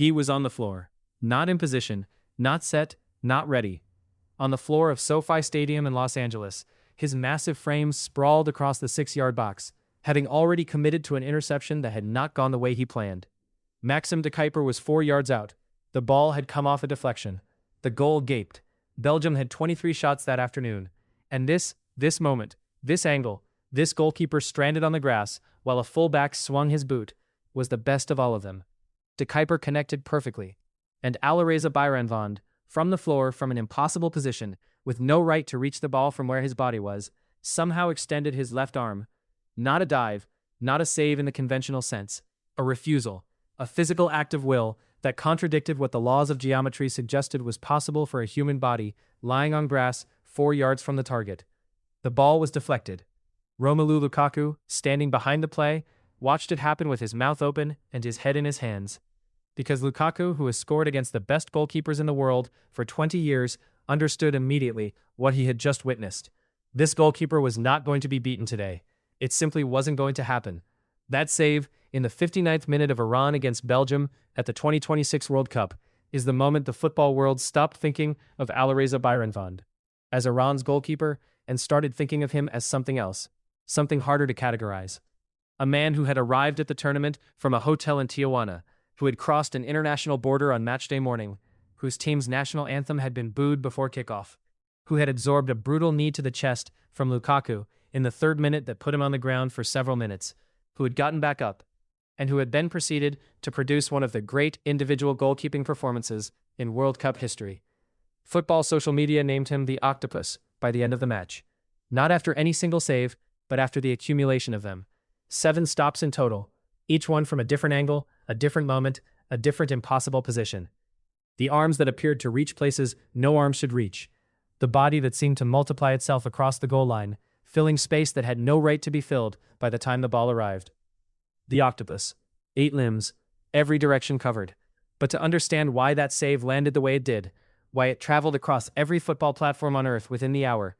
He was on the floor. Not in position, not set, not ready. On the floor of SoFi Stadium in Los Angeles, his massive frame sprawled across the 6-yard box, having already committed to an interception that had not gone the way he planned. Maxim de Kuiper was 4 yards out. The ball had come off a deflection. The goal gaped. Belgium had 23 shots that afternoon. And this moment, this angle, this goalkeeper stranded on the grass while a fullback swung his boot, was the best of all of them. De Kuiper connected perfectly. And Alireza Beiranvand, from the floor from an impossible position, with no right to reach the ball from where his body was, somehow extended his left arm. Not a dive, not a save in the conventional sense. A refusal. A physical act of will that contradicted what the laws of geometry suggested was possible for a human body lying on grass 4 yards from the target. The ball was deflected. Romelu Lukaku, standing behind the play, watched it happen with his mouth open and his head in his hands. Because Lukaku, who has scored against the best goalkeepers in the world for 20 years, understood immediately what he had just witnessed. This goalkeeper was not going to be beaten today. It simply wasn't going to happen. That save, in the 59th minute of Iran against Belgium at the 2026 World Cup, is the moment the football world stopped thinking of Alireza Beiranvand as Iran's goalkeeper and started thinking of him as something else, something harder to categorize. A man who had arrived at the tournament from a hotel in Tijuana, who had crossed an international border on matchday morning, whose team's national anthem had been booed before kickoff, who had absorbed a brutal knee to the chest from Lukaku in the 3rd minute that put him on the ground for several minutes, who had gotten back up, and who had then proceeded to produce one of the great individual goalkeeping performances in World Cup history. Football social media named him the Octopus by the end of the match. Not after any single save, but after the accumulation of them. 7 stops in total, each one from a different angle, a different moment, a different impossible position. The arms that appeared to reach places no arms should reach. The body that seemed to multiply itself across the goal line, filling space that had no right to be filled by the time the ball arrived. The Octopus. 8 limbs, every direction covered. But to understand why that save landed the way it did, why it traveled across every football platform on earth within the hour,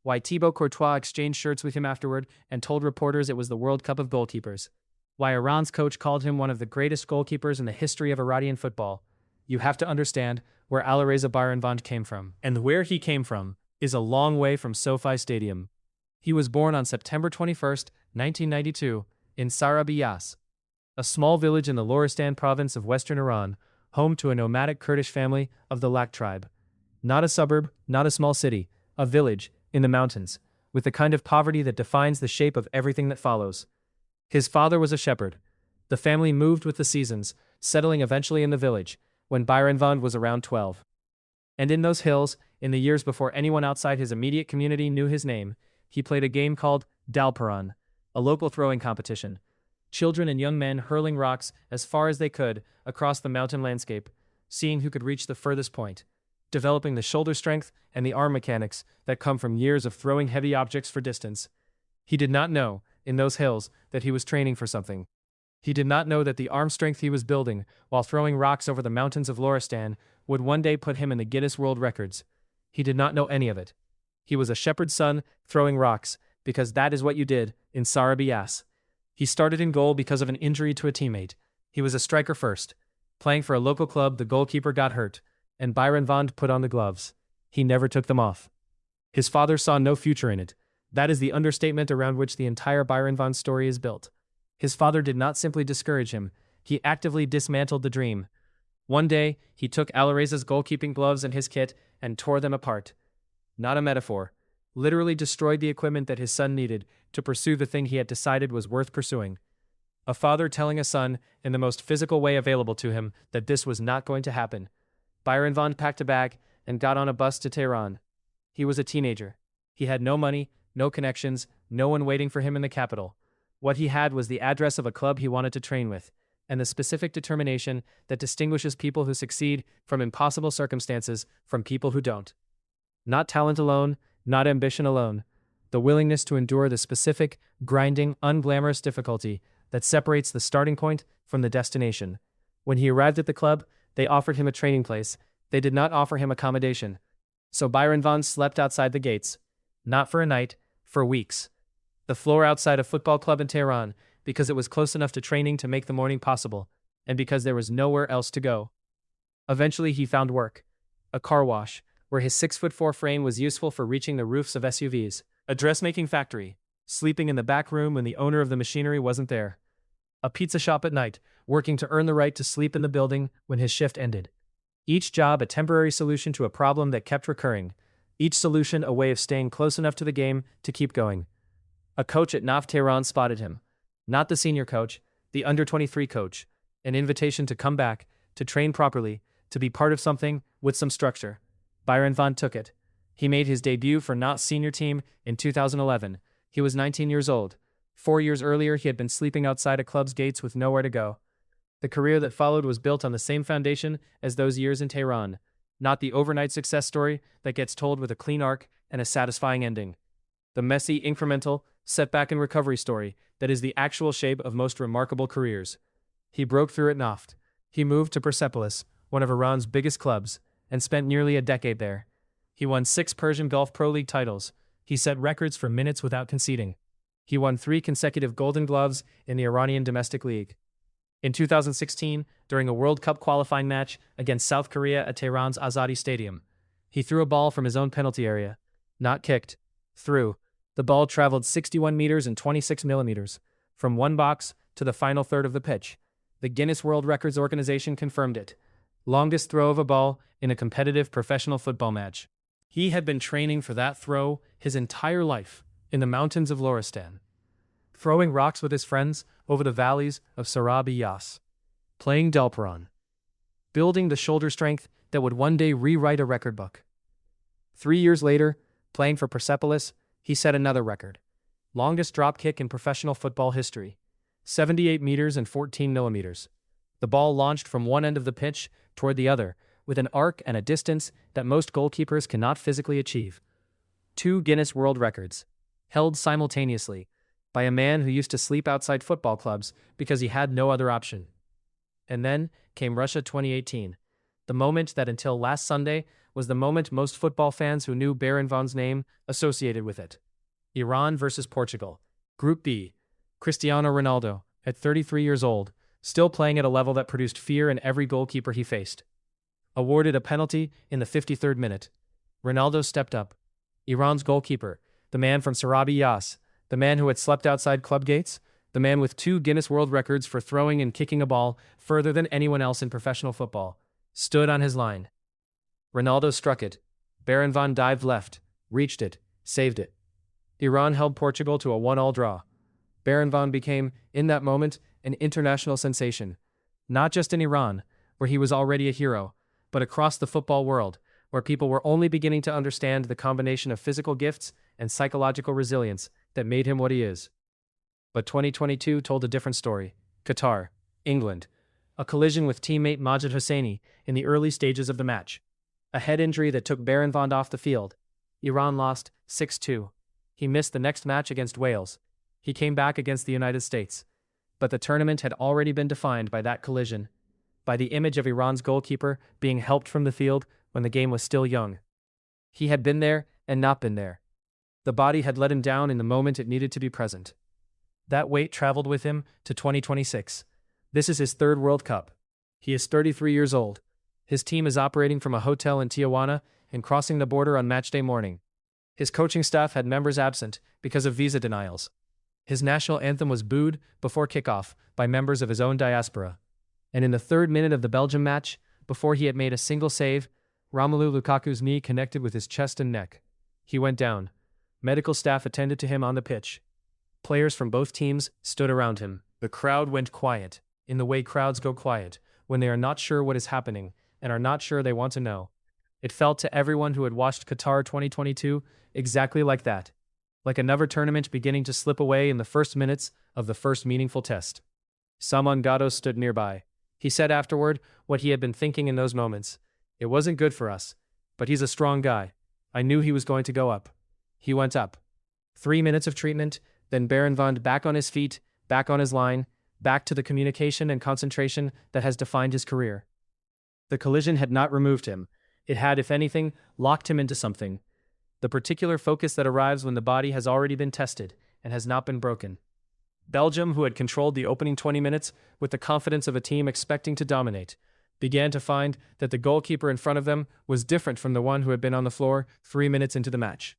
why Thibaut Courtois exchanged shirts with him afterward and told reporters it was the World Cup of goalkeepers, why Iran's coach called him one of the greatest goalkeepers in the history of Iranian football, you have to understand where Alireza Beiranvand came from. And where he came from is a long way from SoFi Stadium. He was born on September 21st, 1992, in Sarabiyas, a small village in the Loristan province of western Iran, home to a nomadic Kurdish family of the Lak tribe. Not a suburb, not a small city, a village, in the mountains, with the kind of poverty that defines the shape of everything that follows. His father was a shepherd. The family moved with the seasons, settling eventually in the village, when Beiranvand was around 12. And in those hills, in the years before anyone outside his immediate community knew his name, he played a game called Dalparan, a local throwing competition. Children and young men hurling rocks as far as they could across the mountain landscape, seeing who could reach the furthest point, developing the shoulder strength and the arm mechanics that come from years of throwing heavy objects for distance. He did not know, in those hills, that he was training for something. He did not know that the arm strength he was building while throwing rocks over the mountains of Loristan would one day put him in the Guinness World Records. He did not know any of it. He was a shepherd's son throwing rocks, because that is what you did in Sarabiyas. He started in goal because of an injury to a teammate. He was a striker first. Playing for a local club, the goalkeeper got hurt, and Beiranvand put on the gloves. He never took them off. His father saw no future in it. That is the understatement around which the entire Beiranvand story is built. His father did not simply discourage him, he actively dismantled the dream. One day, he took Alireza's goalkeeping gloves and his kit and tore them apart. Not a metaphor. Literally destroyed the equipment that his son needed to pursue the thing he had decided was worth pursuing. A father telling a son, in the most physical way available to him, that this was not going to happen. Beiranvand packed a bag and got on a bus to Tehran. He was a teenager. He had no money, no connections, no one waiting for him in the capital. What he had was the address of a club he wanted to train with, and the specific determination that distinguishes people who succeed from impossible circumstances from people who don't. Not talent alone, not ambition alone. The willingness to endure the specific, grinding, unglamorous difficulty that separates the starting point from the destination. When he arrived at the club, they offered him a training place. They did not offer him accommodation. So Beiranvand slept outside the gates. Not for a night, for weeks. The floor outside a football club in Tehran, because it was close enough to training to make the morning possible. and because there was nowhere else to go. Eventually he found work. A car wash, where his 6'4" frame was useful for reaching the roofs of SUVs. A dressmaking factory, sleeping in the back room when the owner of the machinery wasn't there. A pizza shop at night, working to earn the right to sleep in the building when his shift ended. Each job a temporary solution to a problem that kept recurring. Each solution a way of staying close enough to the game to keep going. A coach at NAV Tehran spotted him. Not the senior coach, the under-23 coach. An invitation to come back, to train properly, to be part of something with some structure. Beiranvand took it. He made his debut for NAV's senior team in 2011. He was 19 years old. 4 years earlier he had been sleeping outside a club's gates with nowhere to go. The career that followed was built on the same foundation as those years in Tehran. Not the overnight success story that gets told with a clean arc and a satisfying ending. The messy, incremental, setback and recovery story that is the actual shape of most remarkable careers. He broke through at NAFT. He moved to Persepolis, one of Iran's biggest clubs, and spent nearly a decade there. He won 6 Persian Gulf Pro League titles. He set records for minutes without conceding. He won 3 consecutive Golden Gloves in the Iranian Domestic League. In 2016, during a World Cup qualifying match against South Korea at Tehran's Azadi Stadium, he threw a ball from his own penalty area. Not kicked. Threw. The ball traveled 61 meters and 26 millimeters, from one box to the final third of the pitch. The Guinness World Records organization confirmed it. Longest throw of a ball in a competitive professional football match. He had been training for that throw his entire life in the mountains of Loristan. Throwing rocks with his friends over the valleys of Sarabi Yas. Playing Delparan. Building the shoulder strength that would one day rewrite a record book. 3 years later, playing for Persepolis, he set another record. Longest drop kick in professional football history. 78 meters and 14 millimeters. The ball launched from one end of the pitch toward the other, with an arc and a distance that most goalkeepers cannot physically achieve. 2 Guinness World Records, held simultaneously, by a man who used to sleep outside football clubs because he had no other option. And then came Russia 2018, the moment that until last Sunday was the moment most football fans who knew Beiranvand's name associated with it. Iran versus Portugal. Group B. Cristiano Ronaldo, at 33 years old, still playing at a level that produced fear in every goalkeeper he faced. Awarded a penalty in the 53rd minute. Ronaldo stepped up. Iran's goalkeeper, the man from Sarabi Yas, the man who had slept outside club gates, the man with 2 Guinness World Records for throwing and kicking a ball further than anyone else in professional football, stood on his line. Ronaldo struck it. Beiranvand dived left, reached it, saved it. Iran held Portugal to a 1-1 draw. Beiranvand became, in that moment, an international sensation. Not just in Iran, where he was already a hero, but across the football world, where people were only beginning to understand the combination of physical gifts and psychological resilience that made him what he is. But 2022 told a different story. Qatar, England. A collision with teammate Majid Hosseini in the early stages of the match. A head injury that took Beiranvand off the field. Iran lost 6-2. He missed the next match against Wales. He came back against the United States. But the tournament had already been defined by that collision. By the image of Iran's goalkeeper being helped from the field when the game was still young. He had been there and not been there. The body had let him down in the moment it needed to be present. That weight traveled with him to 2026. This is his 3rd World Cup. He is 33 years old. His team is operating from a hotel in Tijuana and crossing the border on matchday morning. His coaching staff had members absent because of visa denials. His national anthem was booed before kickoff by members of his own diaspora. And in the 3rd minute of the Belgium match, before he had made a single save, Romelu Lukaku's knee connected with his chest and neck. He went down. Medical staff attended to him on the pitch. Players from both teams stood around him. The crowd went quiet, in the way crowds go quiet, when they are not sure what is happening and are not sure they want to know. It felt to everyone who had watched Qatar 2022 exactly like that. Like another tournament beginning to slip away in the first minutes of the first meaningful test. Salman Gatto stood nearby. He said afterward what he had been thinking in those moments. It wasn't good for us, but he's a strong guy. I knew he was going to go up. He went up. 3 minutes of treatment, then Beiranvand back on his feet, back on his line, back to the communication and concentration that has defined his career. The collision had not removed him. It had, if anything, locked him into something. The particular focus that arrives when the body has already been tested and has not been broken. Belgium, who had controlled the opening 20 minutes with the confidence of a team expecting to dominate, began to find that the goalkeeper in front of them was different from the one who had been on the floor 3 minutes into the match.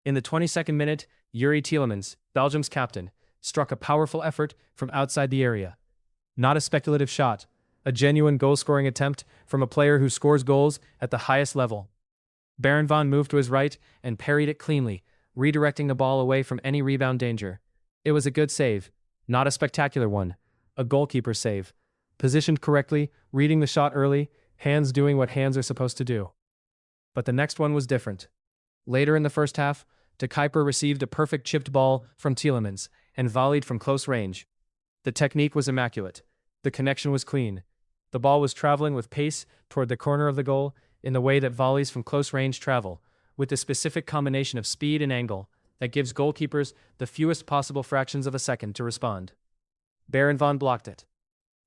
In the 22nd minute, Yuri Tielemans, Belgium's captain, struck a powerful effort from outside the area. Not a speculative shot, a genuine goal-scoring attempt from a player who scores goals at the highest level. Beiranvand moved to his right and parried it cleanly, redirecting the ball away from any rebound danger. It was a good save, not a spectacular one, a goalkeeper save. Positioned correctly, reading the shot early, hands doing what hands are supposed to do. But the next one was different. Later in the first half, De Kuyper received a perfect chipped ball from Tielemans and volleyed from close range. The technique was immaculate. The connection was clean. The ball was traveling with pace toward the corner of the goal in the way that volleys from close range travel, with the specific combination of speed and angle that gives goalkeepers the fewest possible fractions of a second to respond. Beiranvand blocked it.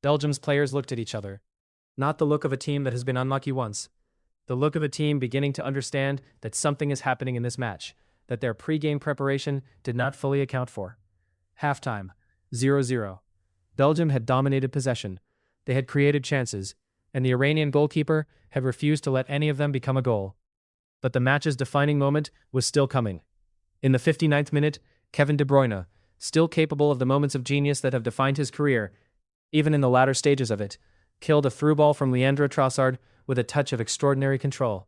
Belgium's players looked at each other. Not the look of a team that has been unlucky once. The look of a team beginning to understand that something is happening in this match, that their pre-game preparation did not fully account for. Halftime, 0-0. Belgium had dominated possession. They had created chances, and the Iranian goalkeeper had refused to let any of them become a goal. But the match's defining moment was still coming. In the 59th minute, Kevin De Bruyne, still capable of the moments of genius that have defined his career, even in the latter stages of it, killed a through ball from Leandro Trossard with a touch of extraordinary control.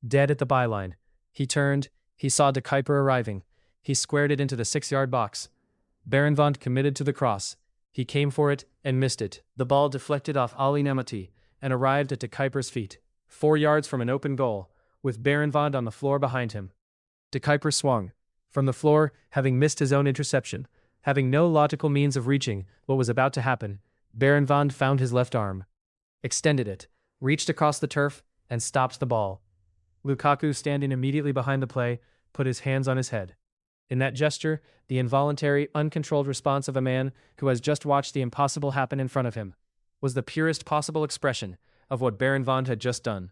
Dead at the byline. He turned, he saw De Kuyper arriving. He squared it into the 6-yard box. Beiranvand committed to the cross. He came for it and missed it. The ball deflected off Ali Nemati and arrived at De Kuyper's feet, 4 yards from an open goal, with Beiranvand on the floor behind him. De Kuyper swung. From the floor, having missed his own interception, having no logical means of reaching what was about to happen, Beiranvand found his left arm, extended it, reached across the turf, and stopped the ball. Lukaku, standing immediately behind the play, put his hands on his head. In that gesture, the involuntary, uncontrolled response of a man who has just watched the impossible happen in front of him, was the purest possible expression of what Beiranvand had just done.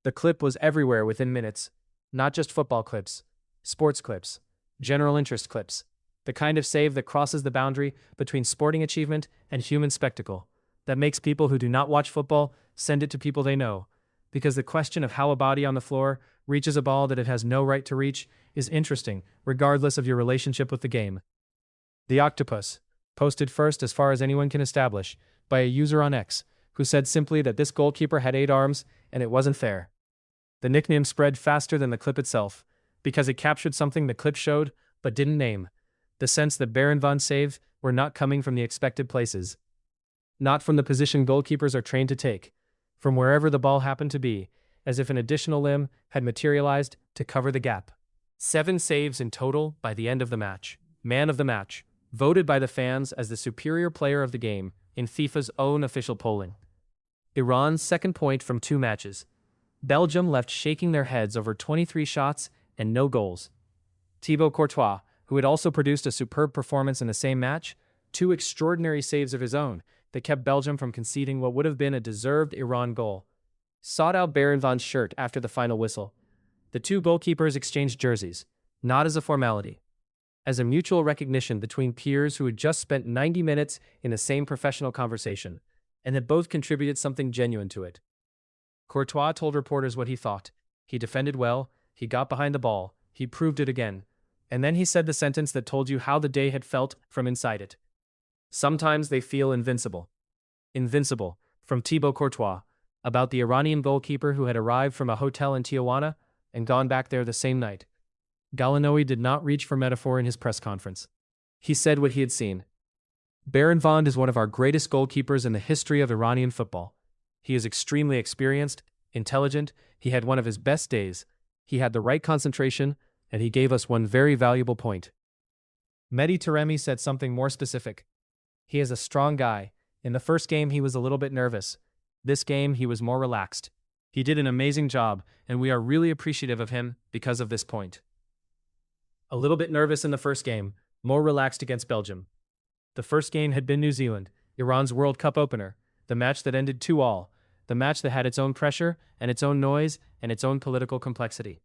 The clip was everywhere within minutes, not just football clips, sports clips, general interest clips, the kind of save that crosses the boundary between sporting achievement and human spectacle, that makes people who do not watch football send it to people they know, because the question of how a body on the floor reaches a ball that it has no right to reach is interesting, regardless of your relationship with the game. The Octopus, posted first as far as anyone can establish, by a user on X, who said simply that this goalkeeper had 8 arms and it wasn't fair. The nickname spread faster than the clip itself, because it captured something the clip showed but didn't name, the sense that Beiranvand's saves were not coming from the expected places. Not from the position goalkeepers are trained to take, from wherever the ball happened to be, as if an additional limb had materialized to cover the gap. 7 saves in total by the end of the match. Man of the match, voted by the fans as the superior player of the game in FIFA's own official polling. Iran's second point from 2 matches. Belgium left shaking their heads over 23 shots and no goals. Thibaut Courtois, who had also produced a superb performance in the same match, 2 extraordinary saves of his own that kept Belgium from conceding what would have been a deserved Iran goal, sought out Beiranvand's shirt after the final whistle. The 2 goalkeepers exchanged jerseys, not as a formality, as a mutual recognition between peers who had just spent 90 minutes in the same professional conversation, and that both contributed something genuine to it. Courtois told reporters what he thought. He defended well, he got behind the ball, he proved it again. And then he said the sentence that told you how the day had felt from inside it. Sometimes they feel invincible. Invincible, from Thibaut Courtois, about the Iranian goalkeeper who had arrived from a hotel in Tijuana and gone back there the same night. Galinoui did not reach for metaphor in his press conference. He said what he had seen. Beiranvand is one of our greatest goalkeepers in the history of Iranian football. He is extremely experienced, intelligent, he had one of his best days, he had the right concentration, and he gave us one very valuable point. Mehdi Taremi said something more specific. He is a strong guy. In the first game he was a little bit nervous. This game he was more relaxed. He did an amazing job, and we are really appreciative of him because of this point. A little bit nervous in the first game, more relaxed against Belgium. The first game had been New Zealand, Iran's World Cup opener, the match that ended 2-2, the match that had its own pressure and its own noise and its own political complexity.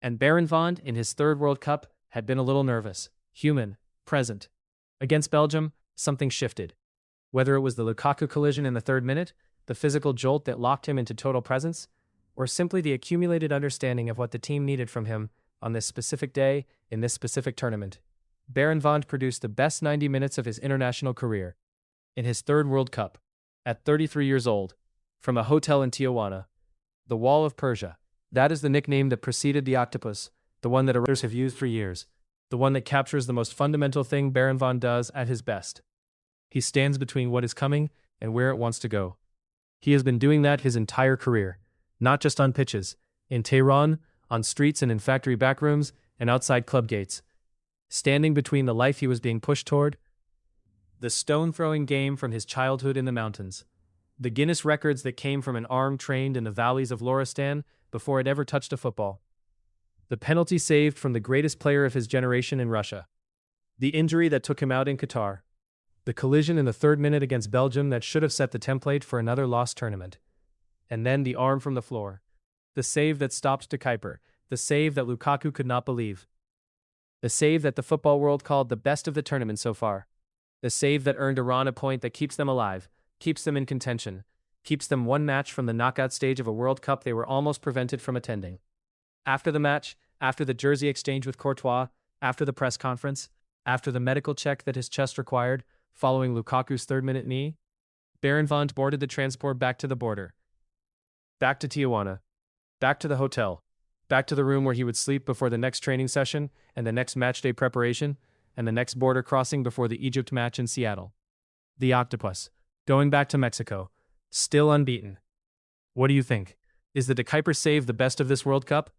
And Beiranvand, in his 3rd World Cup, had been a little nervous, human, present. Against Belgium, something shifted. Whether it was the Lukaku collision in the 3rd minute, the physical jolt that locked him into total presence, or simply the accumulated understanding of what the team needed from him on this specific day in this specific tournament, Beiranvand produced the best 90 minutes of his international career. In his 3rd World Cup, at 33 years old, from a hotel in Tijuana, the Wall of Persia, that is the nickname that preceded the Octopus, the one that others have used for years, the one that captures the most fundamental thing Beiranvand does at his best. He stands between what is coming and where it wants to go. He has been doing that his entire career, not just on pitches, in Tehran, on streets and in factory backrooms, and outside club gates. Standing between the life he was being pushed toward, the stone-throwing game from his childhood in the mountains, the Guinness records that came from an arm trained in the valleys of Loristan before it ever touched a football, the penalty saved from the greatest player of his generation in Russia, the injury that took him out in Qatar, the collision in the 3rd minute against Belgium that should have set the template for another lost tournament, and then the arm from the floor, the save that stopped De Kuiper, the save that Lukaku could not believe, the save that the football world called the best of the tournament so far, the save that earned Iran a point that keeps them alive, keeps them in contention, keeps them one match from the knockout stage of a World Cup they were almost prevented from attending. After the match, after the jersey exchange with Courtois, after the press conference, after the medical check that his chest required, following Lukaku's 3rd-minute knee, Beiranvand boarded the transport back to the border. Back to Tijuana. Back to the hotel. Back to the room where he would sleep before the next training session, and the next matchday preparation, and the next border crossing before the Egypt match in Seattle. The Octopus, going back to Mexico, still unbeaten. What do you think? Is the De Kuiper save the best of this World Cup?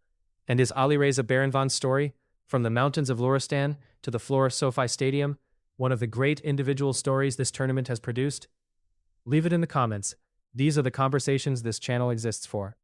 And is Alireza Beiranvand's story, from the mountains of Loristan to the floor of SoFi Stadium, one of the great individual stories this tournament has produced? Leave it in the comments. These are the conversations this channel exists for.